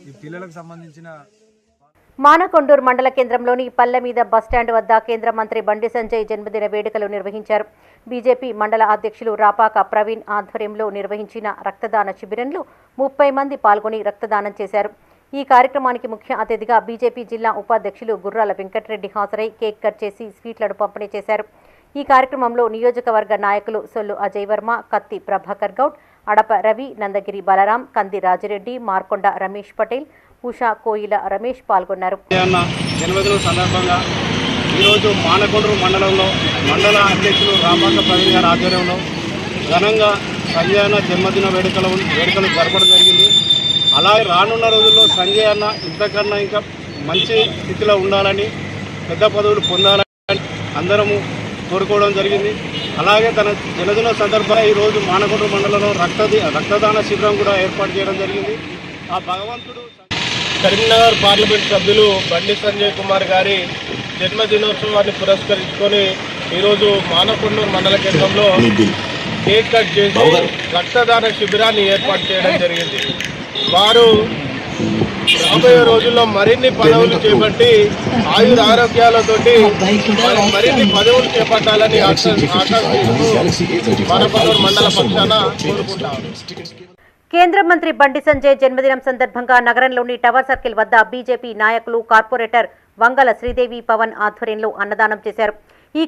ఈ పిల్లలకు సంబంధించిన మానకొండూరు మండల కేంద్రంలోని పల్లెమీద బస్టాండ్ వద్ద కేంద్ర మంత్రి బండి సంజయ్ జన్మదిన వేడుకలు నిర్వహించారు. బీజేపీ మండల అధ్యక్షులు రాపాక ప్రవీణ్ ఆధ్వర్యంలో నిర్వహించిన రక్తదాన శిబిరంలో 30 మంది పాల్గొని రక్తదానం చేశారు. ఈ కార్యక్రమానికి ముఖ్య అతిథిగా బీజేపీ జిల్లా ఉపాధ్యక్షులు గుర్రాల వెంకటరెడ్డి హాజరై కేక్ కట్ చేసి స్వీట్లను పంపిణీ చేశారు. ఈ కార్యక్రమంలో నియోజకవర్గ నాయకులు సొల్లు అజయ్ వర్మ, కత్తి ప్రభాకర్ గౌడ్, అడప రవి, నందగిరి బలరాం, కంది రాజిరెడ్డి, మార్కొండ రమేష్ పటేల్, ఉషా కోయిల రమేష్ పాల్గొన్నారు. జన్మదినం సందర్భంగా ఈరోజు మానకొండూరు మండలంలో మండల అధ్యక్షులు రాపాక ప్రవీణ్ గారి ఆధ్వర్యంలో ఘనంగా సంజయ్ అన్న జన్మదిన వేడుకలు జరపడం జరిగింది. అలాగే రానున్న రోజుల్లో సంజయ్ అన్న ఇంతకన్నా ఇంకా మంచి స్థితిలో ఉండాలని, పెద్ద పదవులు పొందాలని అందరము కోరుకోవడం జరిగింది. అలాగే తన జన్మదిన సందర్భంగా ఈరోజు మానకొండూరు మండలంలో రక్తదాన శిబిరం కూడా ఏర్పాటు చేయడం జరిగింది. ఆ భగవంతుడు కరీంనగర్ పార్లమెంట్ సభ్యులు బండి సంజయ్ కుమార్ గారి జన్మదినోత్సవాన్ని పురస్కరించుకొని ఈరోజు మానకొండూరు మండల కేంద్రంలో కేక్ కట్ చేసి రక్తదాన శిబిరాన్ని ఏర్పాటు చేయడం జరిగింది. వారు రాబోయే రోజుల్లో మరిన్ని పదవులు చేపట్టి ఆయుర ఆరోగ్యాలతోటి మరిన్ని పదవులు చేపట్టాలని మానకొండూరు మండల పక్షాన కోరుకుంటారు. కేంద్ర మంత్రి బండి సంజయ్ జన్మదినం సందర్భంగా నగరంలోని టవర్ సర్కిల్ వద్ద బీజేపీ నాయకులు, కార్పొరేటర్ వంగల శ్రీదేవి పవన్ ఆధ్వర్యంలో అన్నదానం చేశారు.